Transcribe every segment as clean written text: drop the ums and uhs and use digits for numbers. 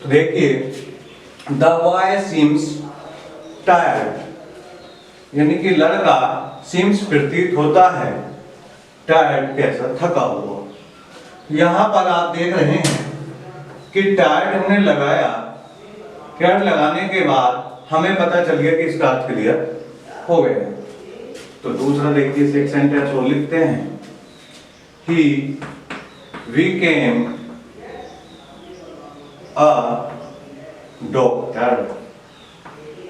देखिए, the boy seems tired, यानी कि लड़का सीम्स प्रतीत होता है टायर्ड, कैसा, थका हुआ। यहां पर आप देख रहे हैं कि टायर्ड हमने लगाया, टायर्ड लगाने के बाद हमें पता चल गया कि इसका अर्थ क्लियर हो गया। तो दूसरा देखिए, एक सेंटेंस और लिखते हैं, ही became अ डॉक्टर।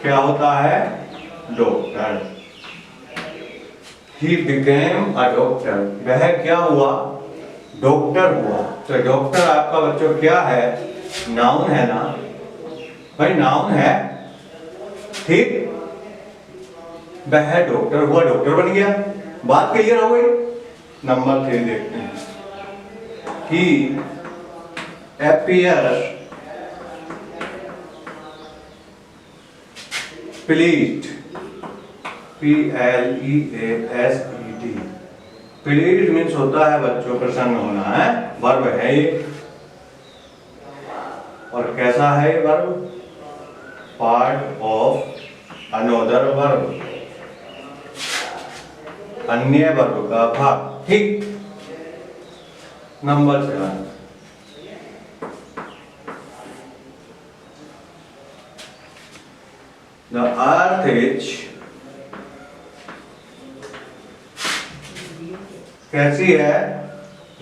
क्या होता है? Doctor. He became a doctor, वह क्या हुआ? डॉक्टर हुआ। तो डॉक्टर आपका बच्चों क्या है? नाउन है ना भाई, नाउन है, ठीक। वह डॉक्टर हुआ, डॉक्टर बन गया, बात क्लियर हो गई। नंबर 3 देखते हैं, he appears pleased, P-L-E-A-S-E-D, please means होता है बच्चों प्रसन्न होना, है वर्ब है ये। और कैसा है ये verb? Part of another verb, अन्य वर्ब का भाग, ठीक। नंबर 7, द अर्थ इज कैसी है?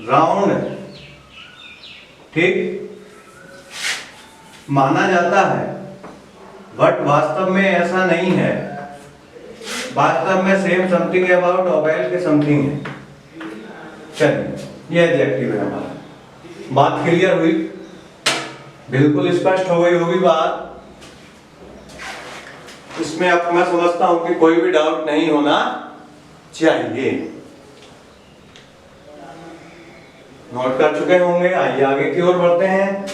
राउंड, ठीक। माना जाता है बट वास्तव में ऐसा नहीं है। वास्तव में सेम समथिंग अबाउट ओवेल के समथिंग है। चलिए, ये एडजेक्टिव है हमारा। बात क्लियर हुई? बिल्कुल स्पष्ट हो गई होगी बात। इसमें अब मैं समझता हूं कि कोई भी डाउट नहीं होना चाहिए। नोट कर चुके होंगे। आइए आगे की ओर बढ़ते हैं।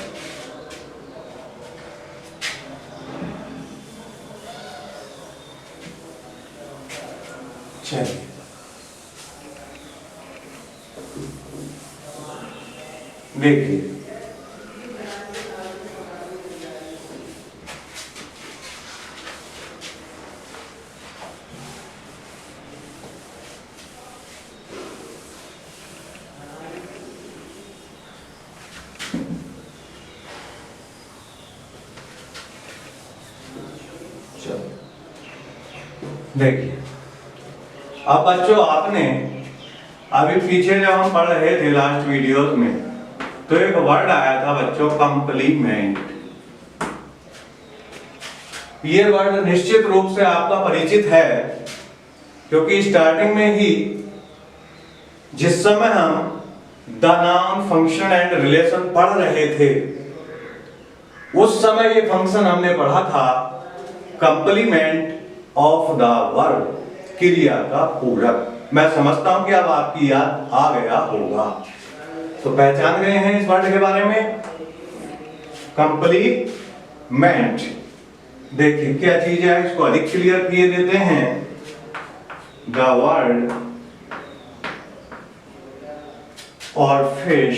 चलिए, देखिए, देखिए, अब बच्चों आपने अभी पीछे जब हम पढ़ रहे थे लास्ट वीडियोस में, तो एक वर्ड आया था बच्चों, कंप्लीमेंट। ये वर्ड निश्चित रूप से आपका परिचित है, क्योंकि स्टार्टिंग में ही जिस समय हम the noun, function and relation पढ़ रहे थे, उस समय ये फंक्शन हमने पढ़ा था, कंप्लीमेंट ऑफ द वर्ब, क्रिया का पूरक। मैं समझता हूं कि अब आपकी याद आ गया होगा। तो पहचान गए हैं इस वर्ड के बारे में, कंप्लीमेंट। देखिए क्या चीज है, इसको अधिक क्लियर किए देते हैं। द वर्ड और फिश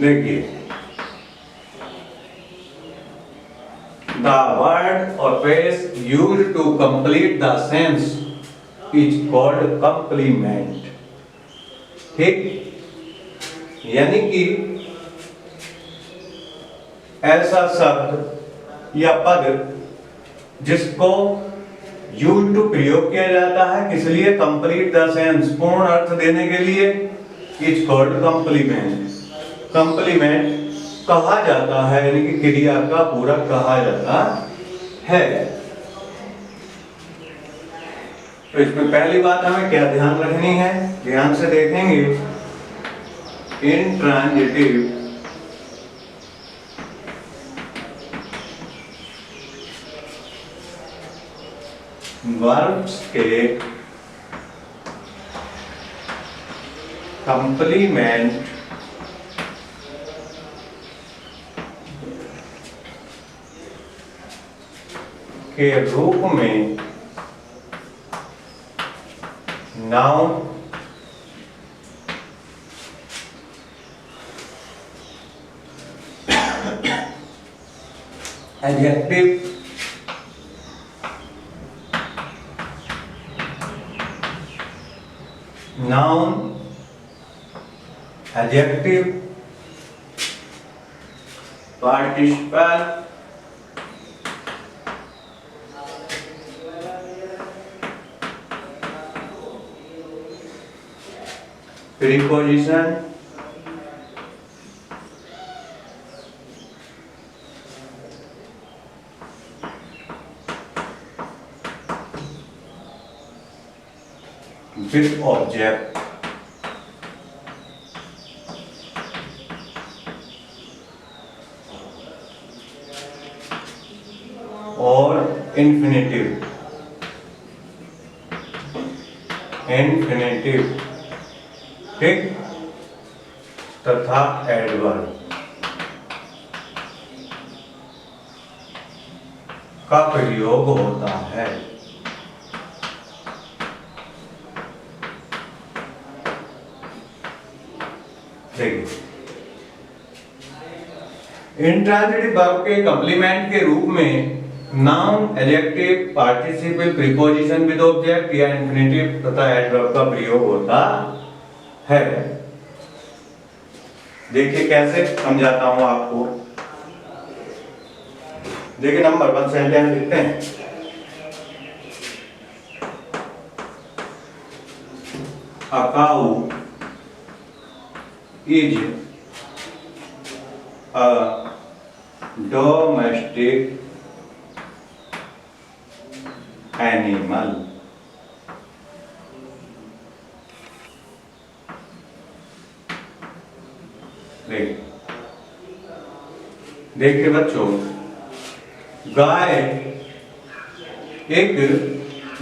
देखिए, द वर्ड और phrase used to complete the sense is called complement, ठीक। यानी कि ऐसा शब्द या पद जिसको यूज टू प्रयोग किया जाता है, किस लिए? कंप्लीट द सेंस, पूर्ण अर्थ देने के लिए, इज कॉल्ड कंप्लीमेंट। कंप्लीमेंट कहा जाता है, यानी कि क्रिया का पूरक कहा जाता है। तो इसमें पहली बात हमें क्या ध्यान रखनी है, ध्यान से देखेंगे इंट्रांजिटिव वर्ब्स के कंप्लीमेंट के रूप में noun adjective noun adjective participle preposition with object और इन्फिनेटिव ठीक तथा एडवर्ब का प्रयोग होता है। इंट्रांजिटिव वर्ब के कंप्लीमेंट के रूप में noun adjective participle preposition with object या इन्फिनेटिव तथा एडवर्ब का प्रयोग होता है। देखिए कैसे समझाता हूं आपको। देखिए नंबर 1 सेंटेंस लिखते हैं। A cow is a domestic animal. देखिए बच्चों, गाय एक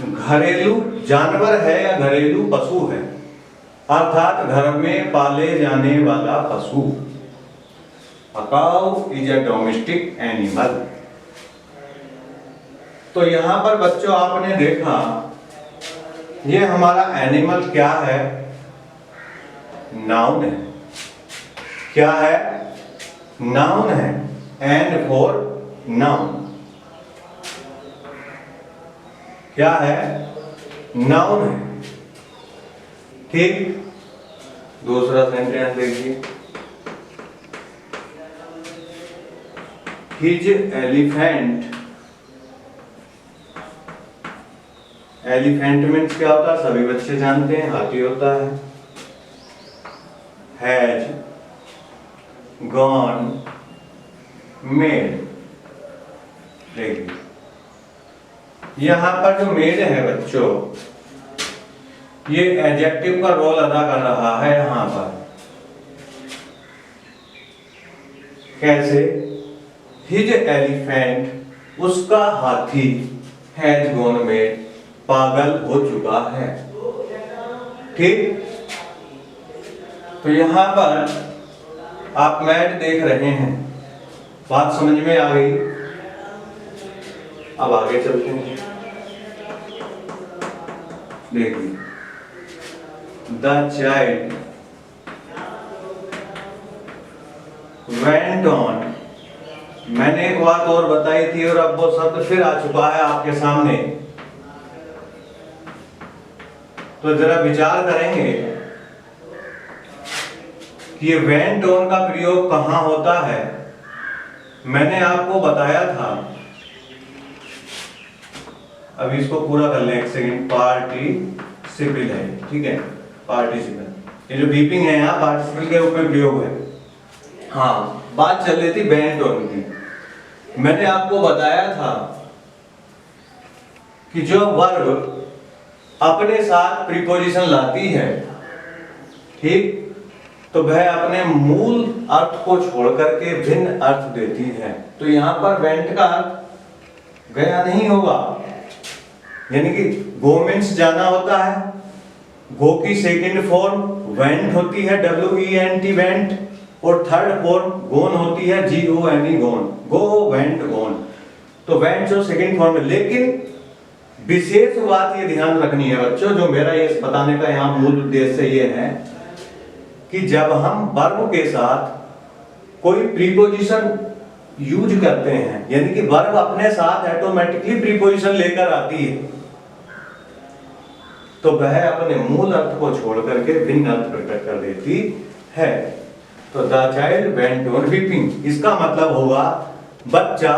घरेलू जानवर है या घरेलू पशु है, अर्थात घर में पाले जाने वाला पशु। A cow is a domestic animal। तो यहां पर बच्चों आपने देखा ये हमारा एनिमल क्या है, नाउन है। क्या है? नाउन है। एंड फॉर नाउन क्या है? नाउन है। ठीक, दूसरा सेंटेंस देखिए। हिज एलिफेंट, एलिफेंट मीन्स क्या होता है सभी बच्चे जानते हैं, हाथी होता है। Has gone made. देखिए यहां पर जो मेड है बच्चों, ये एडजेक्टिव का रोल अदा कर रहा है। यहां पर कैसे? हिज एलिफेंट, उसका हाथी, हैज गॉन मेड, पागल हो चुका है। ठीक, तो यहां पर आप मैड देख रहे हैं, बात समझ में आ गई। अब आगे चलते हैं। देखिए, द चाइल्ड वेंट ऑन। मैंने एक बात और बताई थी और अब वो शब्द फिर आ चुका है आपके सामने, तो जरा विचार करेंगे कि ये वेंट ऑन का प्रयोग कहां होता है। मैंने आपको बताया था, अब इसको पूरा कर लें एक सेकंड। पार्टिसिपल है, ठीक है, पार्टिसिपल। ये जो बीपिंग है यहाँ पार्टिसिपल के रूप में प्रयोग है। हाँ, बात चल रही थी वेंट ऑन की। मैंने आपको बताया था कि जो वर्ब अपने साथ प्रीपोजिशन लाती है, ठीक, तो वह अपने मूल अर्थ को छोड़ करके भिन्न अर्थ देती है। तो यहां पर वेंट का अर्थ गया नहीं होगा, यानी कि गो मीन्स जाना होता है, गो की सेकंड फॉर्म वेंट होती है, WENT वेंट, और थर्ड फॉर्म गोन होती है, GONE गोन, गो वेंट गोन। तो वेंट जो सेकंड फॉर्म है, लेकिन विशेष बात ये ध्यान रखनी है बच्चों, जो मेरा ये बताने का यहाँ मूल उद्देश्य ये है कि जब हम वर्ब के साथ कोई प्रीपोजिशन यूज करते हैं, यानी कि वर्ब अपने साथ ऑटोमेटिकली प्रीपोजिशन लेकर आती है, तो वह अपने मूल अर्थ को छोड़ करके भिन्न अर्थ प्रकट कर देती है। तो the child went on weeping, इसका मतलब होगा बच्चा